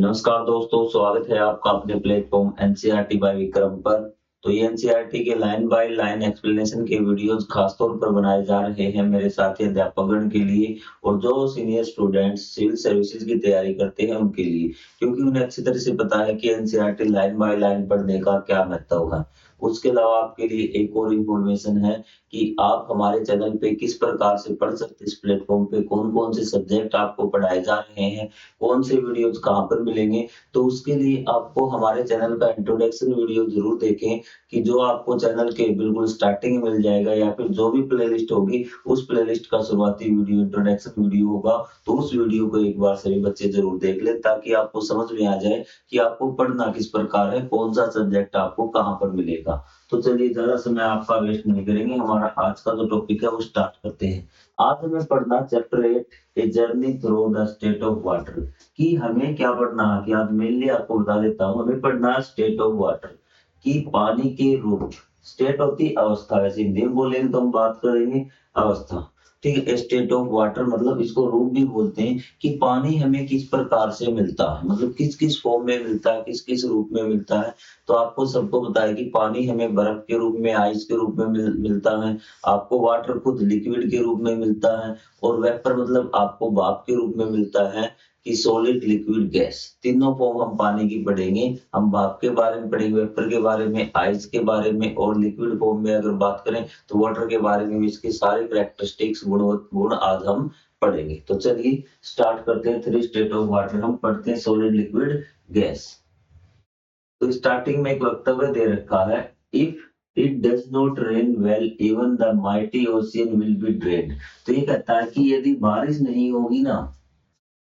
नमस्कार दोस्तों, स्वागत है आपका अपने प्लेटफ़ॉर्म एनसीईआरटी बाय विक्रम पर। तो ये एनसीईआरटी के लाइन बाय लाइन एक्सप्लेनेशन के वीडियोज़ खास तौर पर बनाए जा रहे हैं मेरे साथी अध्यापकगण के लिए और जो सीनियर स्टूडेंट्स सिविल सर्विसेज की तैयारी करते हैं उनके लिए। क्योंकि उन्हें अच्छी तरह से पता है कि एनसीईआरटी लाइन बाय लाइन पढ़ने का क्या महत्व है। उसके अलावा आपके लिए एक और इन्फॉर्मेशन है कि आप हमारे चैनल पे किस प्रकार से पढ़ सकते हैं, इस प्लेटफ़ॉर्म पे कौन-कौन से सब्जेक्ट आपको पढ़ाए जा रहे हैं, कौन से वीडियोज़ कहाँ पर मिलेंगे। तो उसके लिए आपको हमारे चैनल का इंट्रोडक्शन वीडियो ज़रूर देखें कि जो आपको चैनल के बिल्कुल स्टार्टिंग में मिल जाएगा या फिर जो भी प्लेलिस्ट होगी, उस प्लेलिस्ट का शुरुआती वीडियो इंट्रोडक्शन वीडियो होगा। तो उस वीडियो को एक बार सभी बच्चे ज़रूर देख लें ताकि आपको समझ में आ जाए कि आपको पढ़ना किस प्रकार है, कौन-सा सब्जेक्ट आपको कहाँ पर मिलेगा। तो चलिए ज़्यादा समय आपका वेस्ट नहीं करेंगे, हमारा आज का जो टॉपिक है वो स्टार्ट करते हैं। आज हमें पढ़ना chapter 8 a journey through the state of water. कि हमें क्या पढ़ना है कि आज मेनली आपको बता देता हूँ, हमें पढ़ना है स्टेट ऑफ वाटर कि पानी के रूप। स्टेट होती अवस्था, वैसे हिंदी में बोलेंगे तो हम बात करेंगे अवस्था। ठीक है, स्टेट ऑफ वाटर मतलब इसको रूप भी बोलते हैं कि पानी हमें किस प्रकार से मिलता है, मतलब किस किस फॉर्म में मिलता है, किस किस रूप में मिलता है। तो आपको सबको पता है कि पानी हमें बर्फ के रूप में, आइस के रूप में मिलता है। आपको वाटर खुद लिक्विड के रूप में मिलता है और वेपर मतलब आपको भाप के रूप में मिलता है कि सॉलिड, लिक्विड, गैस। तीनों फॉर्म हम पानी की पढ़ेंगे। हम भाप के बारे में पढ़ेंगे, वेपर के बारे में, आइस के बारे में और लिक्विड फॉर्म में अगर बात करें तो वाटर के बारे में भी इसके सारे कैरेक्टरिस्टिक्स गुण आज हम पढ़ेंगे। तो चलिए स्टार्ट करते हैं। थ्री स्टेट ऑफ वाटर हम पढ़ते हैं, सॉलिड, लिक्विड, गैस। तो स्टार्टिंग में एक वक्तव्य दे रखा है, if it does not rain well even the mighty ocean will be drained. तो ये कहता है कि यदि बारिश नहीं होगी ना,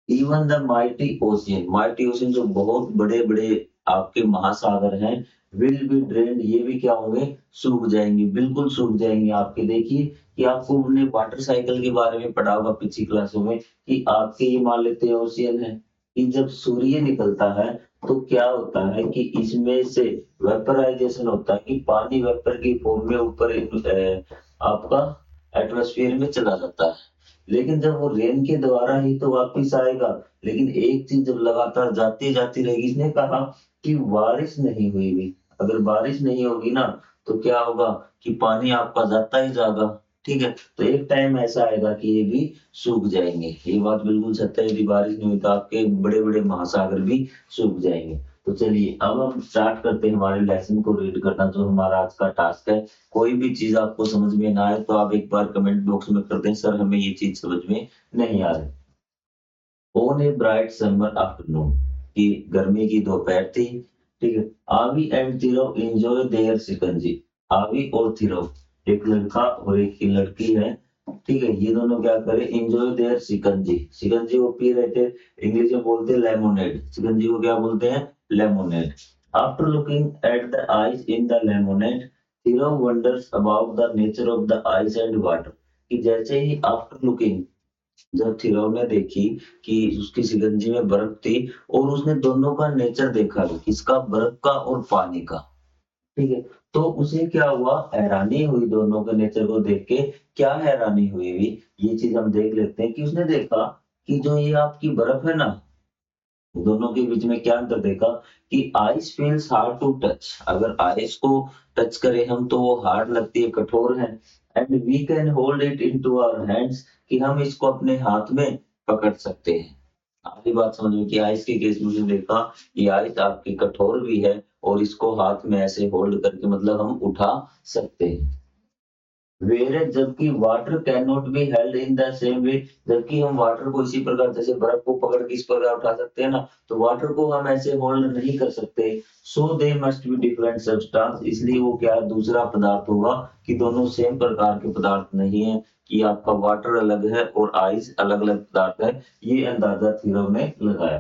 इवन द माइटी ओशियन जो बहुत बड़े-बड़े आपके महासागर हैं, विल बी ड्रेन्ड ये भी क्या होंगे, सूख जाएँगे, बिल्कुल सूख जाएँगे आपके। देखिए कि आपको हमने वाटर साइकिल के बारे में पढ़ा होगा पिछली क्लासों में कि आपके ये मान लेते हैं ओशियन है, कि जब सूर्य निकलता है तो क्या होता है कि इसमें से वेपराइजेशन होता है कि पानी वेपर की फॉर्म में ऊपर आपका एटमॉस्फेयर में चला जाता है। लेकिन जब वो रेन के द्वारा ही तो वापिस आएगा। लेकिन एक चीज जब लगातार जाती जाती रहेगी, इसने कहा कि बारिश नहीं हुई भी, अगर बारिश नहीं होगी ना तो क्या होगा कि पानी आपका जाता ही जाएगा। ठीक है, तो एक टाइम ऐसा आएगा कि ये भी सूख जाएंगे। ये बात बिल्कुल सत्य है, यदि बारिश नहीं हुई तो आपके बड़े बड़े महासागर भी सूख जाएंगे। तो चलिए अब हम स्टार्ट करते हैं हमारे लेसन को रीड करना, जो हमारा आज का टास्क है। कोई भी चीज आपको समझ में ना आए तो आप एक बार कमेंट बॉक्स में कर दें, सर हमें ये चीज समझ में नहीं आ रही। On a bright summer afternoon, कि गर्मी की दोपहर थी। ठीक है, आवी एंड थिरो एंजॉय देयर शिकंजी। आवी और थिरो, एक लड़का और एक ही लड़की है। ठीक है, ये दोनों क्या करे, एंजॉय देयर शिकंजी। शिकंजी वो पी रहे थे, इंग्लिश में बोलते हैं लेमोनेड। शिकंजी को क्या बोलते हैं, lemonade. After looking at the ice in the lemonade, Thiro wonders about the nature of the ice and water. कि जैसे ही आफ्टर लुकिंग, जब थिरव ने देखी कि उसकी शिकंजी में बर्फ थी और उसने दोनों का नेचर देखा, किसका, बर्फ का और पानी का। ठीक है, तो उसे क्या हुआ, हैरानी हुई दोनों के नेचर को देख के। क्या हैरानी हुई भी, ये चीज हम देख लेते हैं कि उसने देखा कि जो ये आपकी बर्फ है ना, दोनों के बीच में क्या अंतर देखा कि ice feels hard to touch. अगर आइस को टच करें हम तो वो हार्ड लगती है, कठोर है। And we can hold it into our hands, कि हम इसको अपने हाथ में पकड़ सकते हैं। आपकी बात समझ में कि आइस के केस में उसने देखा कि आइस आपकी कठोर भी है और इसको हाथ में ऐसे होल्ड करके मतलब हम उठा सकते हैं। वेयर जबकि water can not be held in the same way, जबकि हम वाटर को इसी प्रकार, जैसे बर्फ को पकड़ के इस प्रकार उठा सकते हैं ना, तो वाटर को हम ऐसे होल्ड नहीं कर सकते। So they must be different substance, इसलिए वो क्या दूसरा पदार्थ होगा, कि दोनों सेम प्रकार के पदार्थ नहीं है, कि आपका वाटर अलग है और आइस अलग अलग पदार्थ है। ये अंदाजा थ्योरम ने लगाया।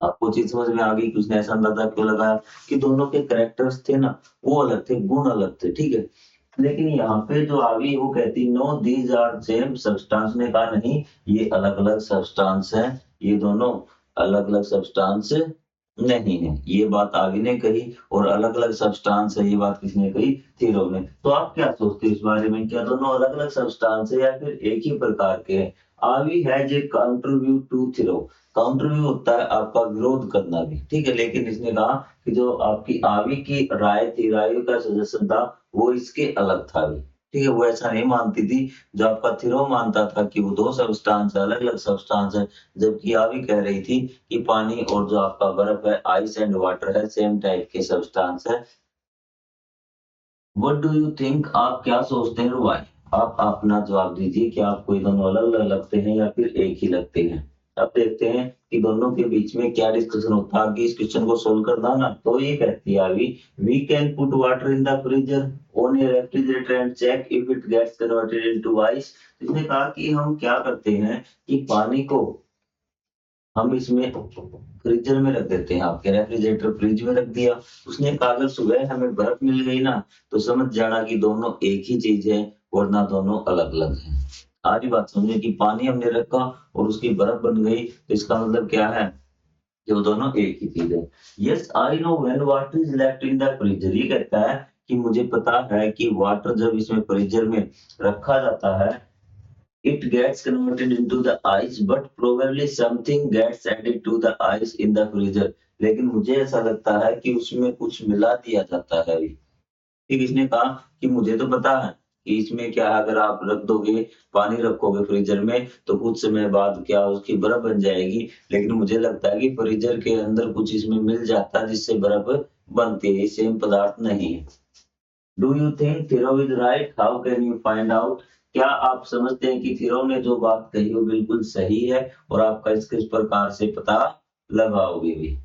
आपको चीज समझ में आ गई कि उसने ऐसा अंदाजा क्यों लगाया कि दोनों के कैरेक्टर्स थे ना, वो अलग थे, गुण अलग थे। ठीक है, लेकिन यहाँ पे जो आ गई वो कहती no these are same substance, ने कहा नहीं ये अलग अलग सब्सटेंस है, ये दोनों अलग अलग सब्सटेंस नहीं है। ये बात आवी ने कही और अलग-अलग सब्सटेंस है, ये बात किसने कही? थीरो ने। तो आप क्या सोचते हो इस बारे में? क्या दोनों अलग-अलग सब्सटेंस है या फिर एक ही प्रकार के हैं? आवी हैज़ ए कंट्रीब्यूट टू थीरो। कंट्रीब्यूट होता है आपका विरोध करना भी, ठीक है? लेकिन इसने कहा कि जो आपकी आवी की राय थी, राय का सजेशन था, वो इसके अलग था भी, ठीक है? वो ऐसा नहीं मानती थी, जो आपका थीरो मानता था कि वो 2 सब्सटेंस है, अलग-अलग सब्सटेंस है, जबकि आवी कह रही थी कि पानी और जो आपका बर्फ है, आइस एंड वाटर है, सेम टाइप के सब्सटेंस है। What do you think? आप क्या सोचते हैं, व्हाई? आप अपना जवाब दीजिए कि आपको ये दोनों अलग-अलग लगते हैं या फिर एक ही लगते हैं? अब देखते हैं कि दोनों के बीच में क्या डिस्कशन होता है। आगे इस क्वेश्चन को सोल्व करना ना, तो ये कहती है अभी, we can put water in the freezer on a refrigerator and check if it gets converted into ice. इसने कहा कि हम क्या करते हैं कि पानी को हम इसमें फ्रीजर में रख देते हैं, आपके रेफ्रिजरेटर फ्रिज में रख दिया। उसने कहा अगर सुबह हमें बर्फ मिल गई ना, तो समझ जाना कि दोनों एक ही चीज है, वरना दोनों अलग-अलग हैं। आधी बात समझे कि पानी हमने रखा और उसकी बर्फ बन गई, तो इसका मतलब क्या है कि वो दोनों एक ही चीज है। Yes I know when water is left in the freezer. ये कहता है कि मुझे पता है कि वाटर जब इसमें फ्रीजर में रखा जाता है, it gets converted into the ice, but probably something gets added to the ice in the freezer। लेकिन मुझे ऐसा लगता है कि उसमें कुछ मिला दिया जाता है। फिर इसने कहा कि मुझे तो पता है कि इसमें क्या है, अगर आप रख दोगे, पानी रखोगे फ्रीजर में, तो कुछ समय बाद क्या उसकी बर्फ बन जाएगी। लेकिन मुझे लगता है कि फ्रीजर के अंदर कुछ इसमें मिल जाता है जिससे बर्फ बनती है, सेम पदार्थ नहीं है। Do you think Thero is right? How can you find out? क्या आप समझते हैं कि थीरो ने जो बात कही वो बिल्कुल सही है, और आपका इसके इस प्रकार से पता लगाओगे भी?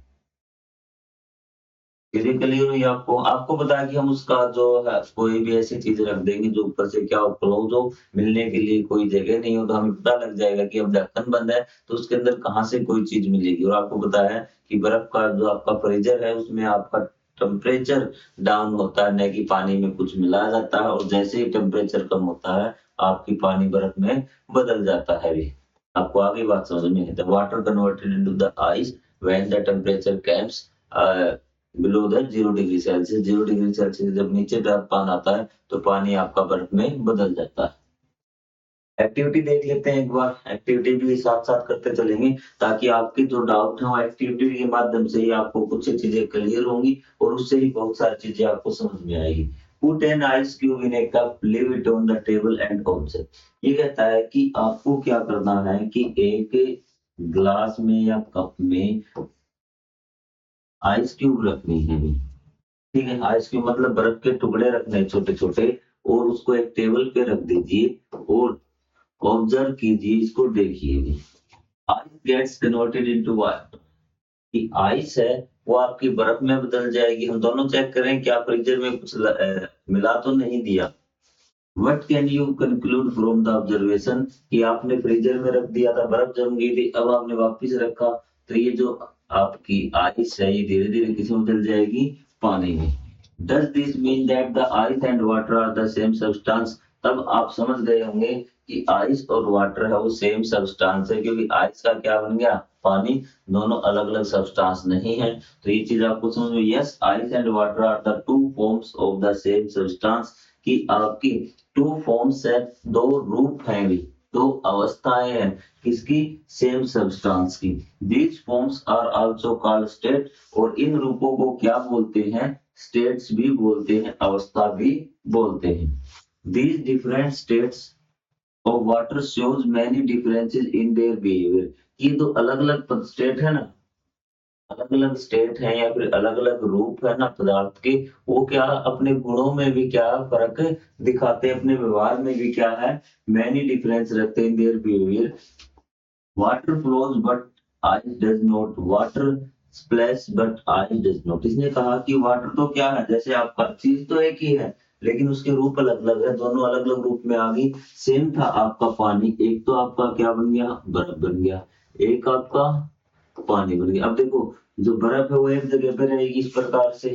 चीजें क्लियर हुई आपको? आपको पता है कि हम उसका जो है कोई भी ऐसी चीज रख देंगे जो ऊपर से क्या हो, क्लोज हो, मिलने के लिए कोई जगह नहीं हो, तो हमें पता लग जाएगा कि अब ढक्कन बंद है, तो उसके अंदर कहाँ से कोई चीज मिलेगी। और आपको पता है कि बर्फ का जो आपका फ्रीजर है, उसमें आपका टेम्परेचर डाउन होता है, न कि पानी में कुछ मिलाया जाता है, और जैसे ही टेम्परेचर कम होता है, आपकी पानी बर्फ में बदल जाता है भी। आपको आगे बात समझ में है? The water converted into the ice when the temperature comes below the 0 degree Celsius. 0 degree Celsius जब नीचे तापमान आता है, तो पानी आपका बर्फ में बदल जाता है। एक्टिविटी देख लेते हैं एक बार। एक्टिविटी भी साथ-साथ करते चलेंगे, ताकि आपके जो डाउट हैं वो एक्टिविटी के माध्यम से ही आपको कुछ चीजें क्लियर होंगी, और उससे ही बहुत सारी चीजें आपको समझ में आएगी। Put an ice cube in A cup, leave it on the table and observe. ये कहता है कि आपको क्या करना है कि एक ग्लास में या कप में आइस क्यूब रखनी है। ठीक है, आइस क्यूब मतलब बर्फ के टुकड़े रखने हैं छोटे-छोटे, और उसको एक टेबल पे रख दीजिए और ऑब्जर्व कीजिए, इसको देखिए भी। Ice gets converted into what? कि आइस है वो आपकी बर्फ में बदल जाएगी। हम दोनों चेक करें क्या फ्रीजर में कुछ मिला तो नहीं दिया। What can you conclude from the observation? कि आपने फ्रीजर में रख दिया था, बर्फ जम गई थी, अब आपने वापस रखा, तो ये जो आपकी आइस है ये धीरे-धीरे किसमें बदल जाएगी? पानी में। Does this mean that the ice and water are the same substance? तब आप समझ गए होंगे कि आइस और वाटर है वो सेम सब्सटेंस है, क्योंकि आइस का क्या बन गया? पानी। दोनों अलग-अलग सब्सटेंस नहीं है। तो ये चीज आपको समझ में? Yes, ice and water are the two forms of the same substance. कि आपकी टू फॉर्म्स है, दो रूप हैं भी, दो अवस्थाएं हैं किसकी? सेम सब्सटेंस की। These forms are also called state. और इन रूपों को क्या बोलते हैं? स्टेट्स भी बोलते हैं, अवस्था भी बोलते हैं। These different states of water shows many differences in their behavior। ये तो अलग-अलग स्टेट है ना, अलग-अलग स्टेट है या फिर अलग-अलग रूप है ना पदार्थ के, वो क्या अपने गुणों में भी क्या फर्क दिखाते हैं, अपने व्यवहार में भी क्या है, मैनी डिफरेंस रखते हैं in their behaviour. Water flows but ice does not. Water splash but ice does not. इसने कहा कि वाटर तो क्या है, जैसे आपका चीज तो एक ही है, लेकिन उसके रूप अलग-अलग है, दोनों अलग-अलग रूप में आ गई। सेम था आपका पानी, एक तो आपका क्या बन गया? बर्फ बन गया, एक आपका पानी बन गया। अब देखो, जो बर्फ है वो एक जगह पे रहेगी इस प्रकार से,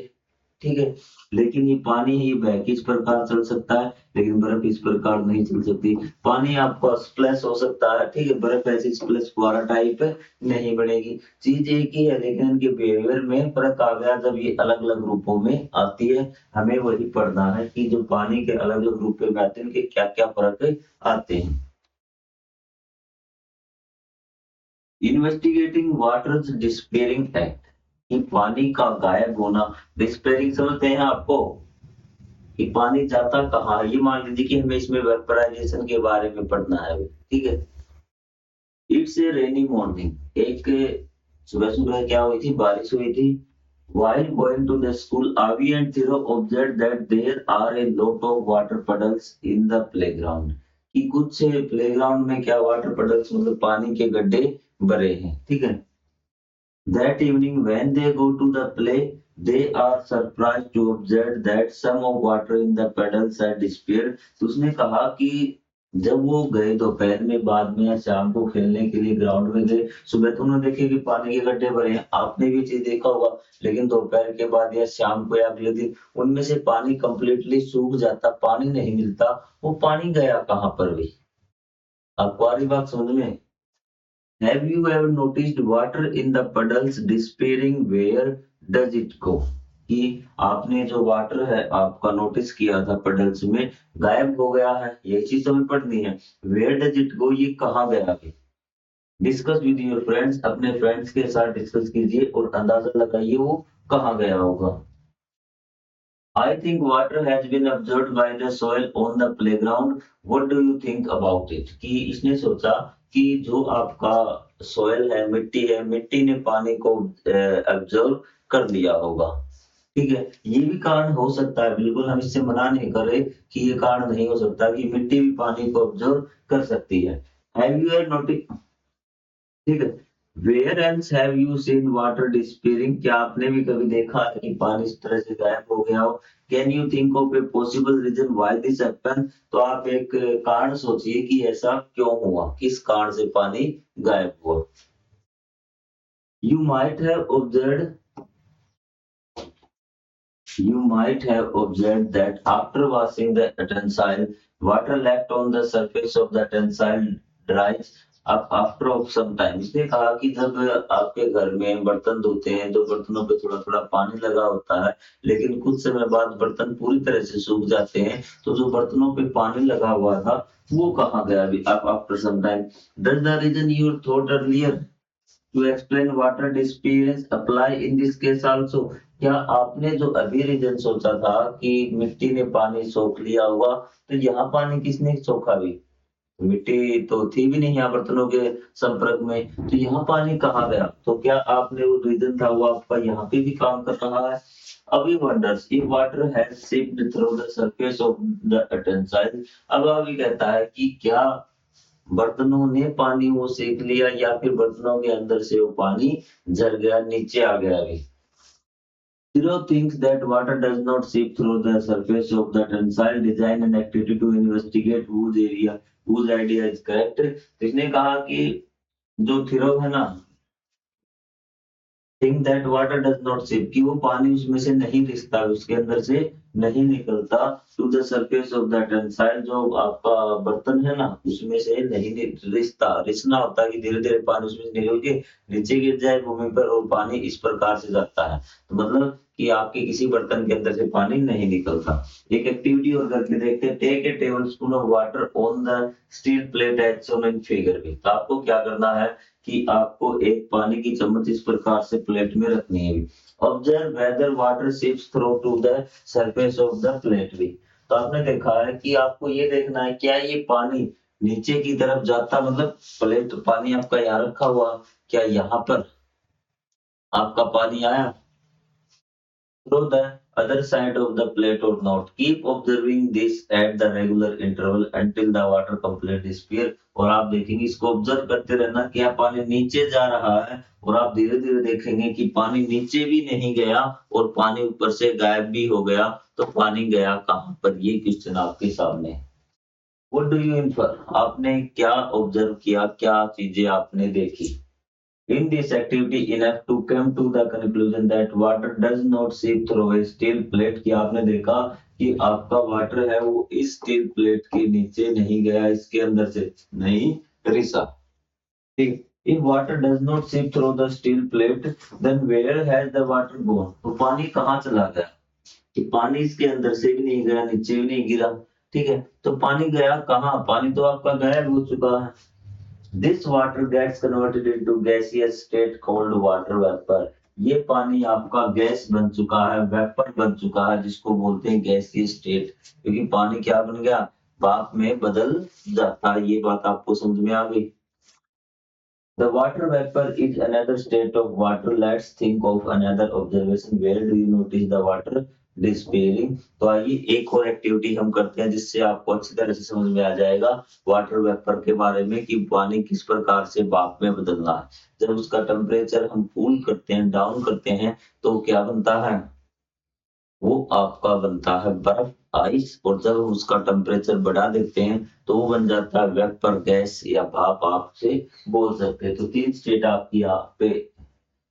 ठीक है। लेकिन ये पानी है, ये बह के इस प्रकार चल सकता है, लेकिन बर्फ इस प्रकार नहीं चल सकती। पानी आपका स्प्लैश हो सकता है, ठीक है, बर्फ ऐसी स्प्लैश फुहारा टाइप नहीं बनेगी। चीज एक ही है, लेकिन इनके बिहेवियर में फर्क आ गया जब ये अलग अलग रूपों में आती है। हमें वही पढ़ना है कि जो पानी के अलग अलग रूपों में आते हैं उनके क्या क्या फर्क आते हैं। इन्वेस्टिगेटिंग वाटर्स डिस्पेयरिंग एक्ट, कि पानी का गायब होना। डिस्पेयरिंग समझते हैं आपको, कि पानी जाता कहाँ है। ये मान लीजिए कि हमें इसमें वेपराइजेशन के बारे में पढ़ना है, ठीक है। इट्स ए रेनी मॉर्निंग, एक सुबह सुबह क्या हुई थी, बारिश हुई थी। While going to the school, Avi and Thiro observed that there are a lot of water puddles in the playground. कि कुछ प्लेग्राउंड में क्या वाटर puddles मतलब पानी के गड्ढे भरे हैं, ठीक है। That evening, when they go to the play, they are surprised to observe that some of water in the puddles had disappeared. तो उसने कहा कि जब वो गए दोपहर में, बाद में या शाम को खेलने के लिए ग्राउंड में गए, सुबह तो उन्होंने देखे कि पानी के गड्ढे भरे हैं, आपने भी चीज देखा होगा। लेकिन दोपहर के बाद या शाम को या अगले दिन उनमें से पानी कंप्लीटली सूख जाता, पानी नहीं मिलता। वो पानी गया कहाँ पर भी? आपको आ रही बात समझ में? Have you ever noticed water in the puddles disappearing? Where does it go? कि आपने जो वाटर है आपका नोटिस किया था पडल्स में, गायब हो गया है, यही चीज हमें पढ़नी है। Where does it go? ये कहाँ गया है? डिस्कस विद योर फ्रेंड्स, अपने फ्रेंड्स के साथ डिस्कस कीजिए और अंदाजा लगाइए वो कहाँ गया होगा। I think water has been absorbed by the soil on the playground. What do you think about it? कि इसने सोचा कि जो आपका सोयल है, मिट्टी ने पानी को एब्जॉर्ब कर लिया होगा, ठीक है। ये भी कारण हो सकता है, बिल्कुल हम इससे मना नहीं कर रहे कि ये कारण नहीं हो सकता कि मिट्टी भी पानी को एब्जॉर्ब कर सकती है। Have you ever noticed, ठीक है। Where else have you seen water disappearing, क्या आपने भी कभी देखा है कि पानी इस तरह से गायब हो गया हो? Can you think of a possible reason why this happen, तो आप एक कारण सोचिए कि ऐसा क्यों हुआ, किस कारण से पानी गायब हुआ। You might have observed You might have observed that after washing the utensil, water left on the surface of the utensil dries up after of some time. इसने कहा कि जब आपके घर में बर्तन धोते हैं तो बर्तनों पे थोड़ा थोड़ा पानी लगा होता है, लेकिन कुछ समय बाद बर्तन पूरी तरह से सूख जाते हैं, तो जो बर्तनों पे पानी लगा हुआ था वो कहाँ गया अभी after some time. Does the reason you thought earlier to explain water disappearance apply in this case also? क्या आपने जो अभी रीजन सोचा था कि मिट्टी ने पानी सोख लिया हुआ, तो यहाँ पानी किसने सोखा भी? मिट्टी तो थी भी नहीं यहाँ बर्तनों के संपर्क में, तो यहाँ पानी कहाँ गया? तो क्या आपने वो रीजन था वो आपका यहाँ पे भी काम कर रहा है? अभी wonders if water has seeped through the surface of the utensil, अब अभी कहता है कि क्या बर्तनों ने पानी वो सेक लिया या फिर बर्तनों के अंदर से वो पानी झर गया, नीचे आ गया अभी। Zero thinks that water does not seep through the surface of the tensile, design an activity to investigate whose idea is correct। तो इसने कहा कि जो थिरो है ना, think that water does not सीप, कि वो पानी उसमें से नहीं रिसता, उसके अंदर से नहीं निकलता, to the surface of the utensil, जो आपका बर्तन है ना उसमें से नहीं रिसता। रिसना होता है कि धीरे धीरे पानी उसमें से निकल के नीचे गिर जाए भूमि पर और पानी इस प्रकार से जाता है, तो मतलब कि आपके किसी बर्तन के अंदर से पानी नहीं निकलता। एक एक्टिविटी और करके देखते हैं। Take a tablespoon of water on the steel plate as shown in figure में। तो आपको क्या करना है कि आपको एक पानी की चम्मच इस प्रकार से प्लेट में रखनी है। Observe whether water seeps through to the surface of the plate भी। तो आपने देखा है कि आपको ये देखना है क्या ये पानी नीचे की तरफ जाता, मतलब प्लेट पानी आपका यहाँ रखा हुआ, क्या यहाँ पर आपका पानी आया through the other side of the plate or not? Keep observing this at the regular interval until the water completely disappear। और आप देखेंगे इसको ऑब्जर्व करते रहना, क्या पानी नीचे जा रहा है, और आप धीरे धीरे देखेंगे कि पानी नीचे भी नहीं गया और पानी ऊपर से गायब भी हो गया। तो पानी गया कहाँ पर, ये क्वेश्चन आपके सामने है। What do you infer? आपने क्या ऑब्जर्व किया, क्या चीजें आपने देखी? In this activity, enough to come to the conclusion that water does not seep through a steel plate। कि आपने देखा कि आपका वाटर है वो इस स्टील प्लेट के नीचे नहीं गया, इसके अंदर से नहीं रिसा। ठीक, if water does not seep through the steel plate, then where has the water gone? तो पानी कहाँ चला गया? कि पानी इसके अंदर से भी नहीं गया, नीचे भी नहीं गिरा। ठीक है, तो पानी गया कहाँ? पानी तो आपका गायब हो चुका है। This water gets converted into gaseous state called water vapor। ये पानी आपका गैस बन चुका है, वेपर बन चुका है, जिसको बोलते हैं गैसीय स्टेट। क्योंकि पानी क्या बन गया? भाप में बदल जाता है। ये बात आपको समझ में आ गई? The water vapor is another state of water। Let's think of another observation। Where do you notice the water disappearing? तो आइए एक और एक्टिविटी हम करते हैं जिससे आपको अच्छी तरह से समझ में आ जाएगा वाटर वेपर के बारे में कि पानी किस प्रकार से भाप में बदलना है। जब उसका टेम्परेचर हम कूल करते हैं, डाउन करते हैं, तो क्या बनता है? वो आपका बनता है बर्फ, आइस। और जब हम उसका टेम्परेचर बढ़ा देते हैं तो वो बन जाता है वेपर, गैस या भाप आप से बोल सकते हैं। तो 3 स्टेट आपकी यहाँ पे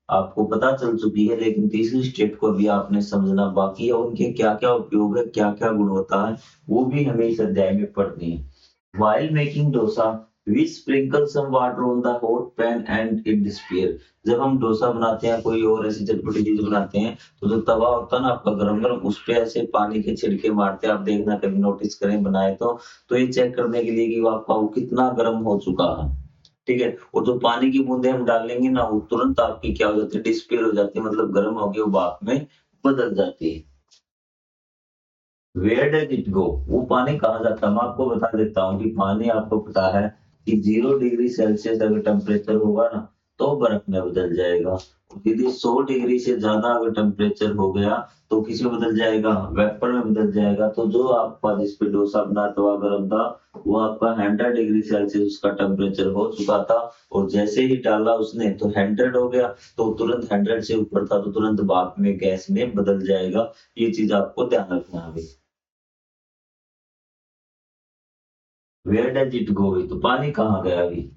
आपको पता चल चुकी है, लेकिन तीसरी स्टेट को भी आपने समझना बाकी है। उनके क्या क्या उपयोग है, क्या क्या गुण होता है, वो भी हमें इस अध्याय में पढ़नी है। While making dosa, we sprinkle some water on the hot pan and it disappear। जब हम डोसा बनाते हैं, कोई और ऐसी चटपटी चीज बनाते हैं, तो जो तवा होता है ना आपका गरम गरम, उस पे ऐसे पानी के छिड़के मारते हैं। आप देखना कभी नोटिस करें बनाए तो ये चेक करने के लिए कि वो आपका वो कितना गर्म हो चुका है। ठीक है, और जो पानी की बूंदे हम डालेंगे ना, वो तुरंत आपकी क्या हो जाती है? डिस्पेयर हो जाती है, मतलब गर्म होगी वो भाप में बदल जाती है। Where does it go? वो पानी कहाँ जाता है? मैं आपको बता देता हूँ कि पानी आपको पता है कि 0 डिग्री सेल्सियस अगर टेम्परेचर होगा ना तो बर्फ में बदल जाएगा। यदि 100 डिग्री से ज्यादा अगर टेम्परेचर हो गया तो किसमें बदल जाएगा? वेपर में बदल जाएगा। तो जो आपका जिस पे डोसा बना तवा गर्म था, वो आपका 100 डिग्री सेल्सियस उसका टेम्परेचर हो चुका था, और जैसे ही डाला उसने तो 100 हो गया, तो तुरंत 100 से ऊपर था तो तुरंत भाप में, गैस में बदल जाएगा। ये चीज आपको ध्यान रखना है। Where does it go? तो पानी कहाँ गया अभी?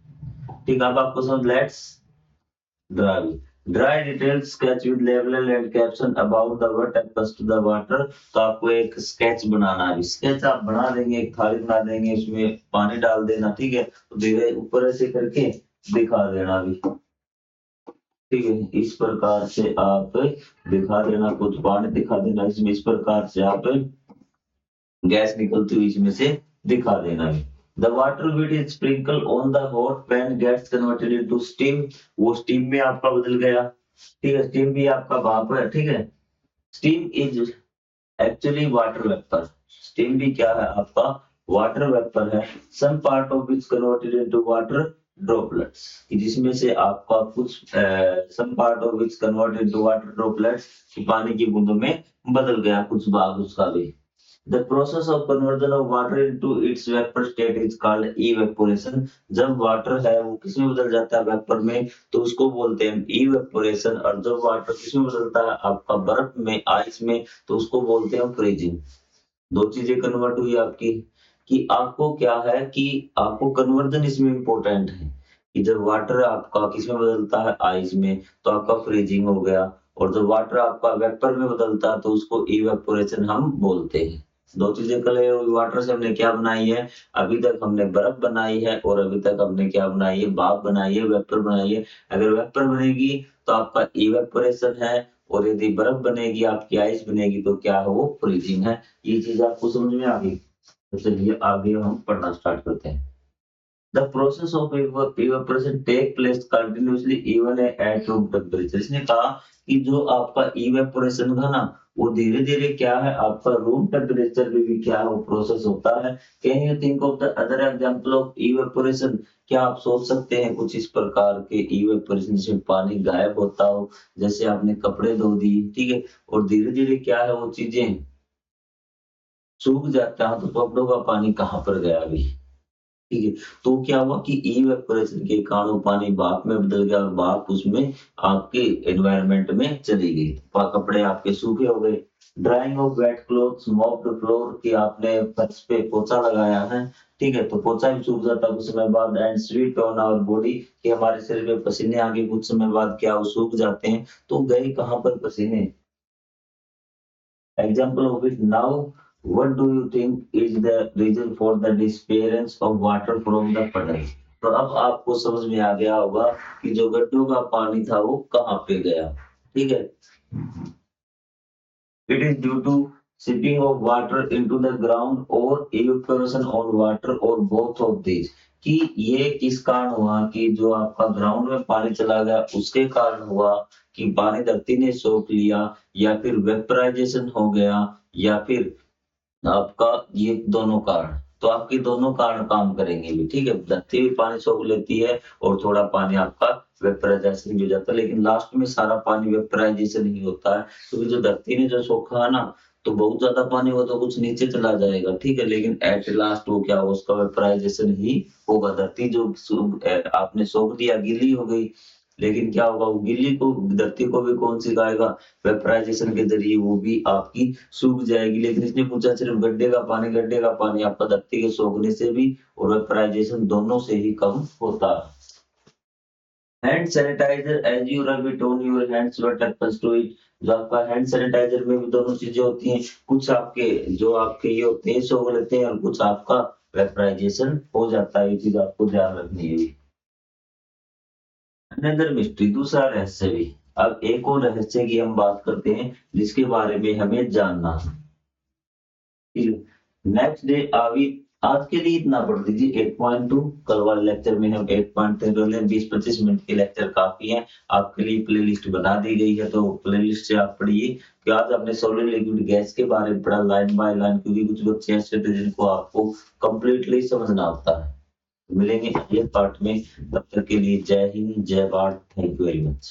ठीक, अब आपको समझ। Let's draw draw detail sketch with लेवल and caption about the what happens to the water. तो आपको एक स्केच बनाना है। स्केच आप बना देंगे, एक थाली बना देंगे, उसमें पानी डाल देना। ठीक है, तो धीरे ऊपर ऐसे करके दिखा देना अभी। ठीक है, इस प्रकार से आप दिखा देना, कुछ पानी दिखा देना इसमें, इस प्रकार से आप गैस निकलती हुई इसमें से दिखा देना है। The water which is sprinkled on the hot pan gets converted into steam। वो स्टीम में आपका बदल गया। ठीक है, स्टीम भी आपका भाप है। ठीक है, steam is actually water vapour. Steam भी क्या है? आपका वाटर वेपर है। Some part of which converted into water droplets. जिसमें से आपका कुछ some part of which converted into water droplets, पानी की बूंदों में बदल गया कुछ भाग उसका भी। The process of conversion of water into its vapor state is called evaporation। जब वाटर है वो किसमें बदल जाता है? वेपर में, तो उसको बोलते हैं evaporation। और जब वाटर किसमें बदलता है? आपका बर्फ में, आइस में, तो उसको बोलते हैं फ्रीजिंग। दो चीजें कन्वर्ट हुई आपकी। कि आपको क्या है कि आपको कन्वर्जन इसमें इंपॉर्टेंट है कि जब वाटर आपका किसमें बदलता है? आइस में, तो आपका फ्रीजिंग हो गया। और जब वाटर आपका वेपर में बदलता है तो उसको इवेपोरेशन हम बोलते हैं। दो चीजें क्लियर हुई। वाटर से हमने क्या बनाई है? अभी तक हमने बर्फ बनाई है, और अभी तक हमने क्या बनाई है? भाप बनाई है, वेपर बनाई है। अगर वेपर बनेगी तो आपका इवेपोरेशन है, और यदि बर्फ बनेगी, आपकी आइस बनेगी, तो क्या है? वो फ्रीजिंग है। ये चीज आपको समझ में आ गई? तो चलिए आगे हम पढ़ना स्टार्ट करते हैं। The process of evaporation take place continuously even at room temperature। इसने कहा कि जो आपका evaporation था ना, वो धीरे धीरे क्या है? आपका रूम टेम्परेचर पे भी क्या है? वो प्रोसेस होता है। Can you think of the other example of evaporation? क्या आप सोच सकते हैं कुछ इस प्रकार के इवेपोरेशन जिसमें पानी गायब होता हो? जैसे आपने कपड़े धो दिए, ठीक है, और धीरे धीरे क्या है? वो चीजें सूख जाता है, तो कपड़ों का पानी कहाँ पर गया अभी? ठीक है। तो क्या हुआ कि इवेपोरेशन के कारण वो पानी भाप में बदल गया और भाप उसमें आपके एनवायरनमेंट में चली गई। कपड़े आपके सूखे हो गए। Drying of wet clothes, mopped floor कि आपने फर्श पे पोछा लगाया है, ठीक है, तो पोछा भी सूख जाता है कुछ समय बाद। And sweat on our body कि हमारे शरीर में पसीने आगे कुछ समय बाद क्या वो सूख जाते हैं। तो गए कहाँ पर पसीने? Example of it now, what do you think is the reason for the disappearance of water from the puddle? तो अब आपको समझ में आ गया होगा कि जो गड्ढों का पानी था वो कहाँ पे गया, ठीक है। It is due to seeping of water into the ground or evaporation on water or both of these। कि ये किस कारण हुआ कि जो आपका ग्राउंड में पानी चला गया उसके कारण हुआ कि पानी धरती ने सोख लिया, या फिर वेपराइजेशन हो गया, या फिर आपका ये दोनों कारण। तो आपके दोनों कारण काम करेंगे भी, ठीक है। धरती भी पानी सोख लेती है और थोड़ा पानी आपका वेपराइजेशन भी हो जाता है, लेकिन लास्ट में सारा पानी वेपराइजेशन ही होता है, क्योंकि जो धरती ने जो सोखा है ना, तो बहुत ज्यादा पानी हो तो कुछ नीचे चला जाएगा, ठीक है, लेकिन एट लास्ट वो क्या होगा, उसका वेपराइजेशन ही होगा। धरती जो आपने सोख दिया गीली हो गई, लेकिन क्या होगा, वो गिल्ली को, धरती को भी कौन सिखाएगा, वेपराइजेशन के जरिए वो भी आपकी सूख जाएगी। लेकिन इसने पूछा सिर्फ गड्ढे का पानी आपका धरती के सोखने से भी और वेपराइजेशन दोनों से ही कम होता है। Hand sanitiser, as you rub it on your hands what happens to it. जो आपका हैंड सैनिटाइजर में भी दोनों चीजें होती हैं, कुछ आपके जो आपके ये होते हैं सोख लेते हैं और कुछ आपका वेपराइजेशन हो जाता है, ये चीज आपको ध्यान रखनी है। अनदर मिस्ट्री, दूसरा रहस्य भी। अब एक और रहस्य की हम बात करते हैं जिसके बारे में हमें जानना है। नेक्स्ट डे आवी, आज के लिए इतना पढ़ लीजिए 8.2। कल वाले लेक्चर में हम 8.3 कर लें, 20-25 मिनट के लेक्चर काफी है। आपके लिए प्लेलिस्ट बना दी गई है, तो प्लेलिस्ट से आप पढ़िए कि आज आपने सॉलिड लिक्विड गैस के बारे में पढ़ा लाइन बाय लाइन, क्योंकि कुछ बच्चे ऐसे थे जिनको आपको कंप्लीटली समझना होता है। मिलेंगे अगले पार्ट में, तब तक के लिए जय हिंद, जय Bharat, thank you very much.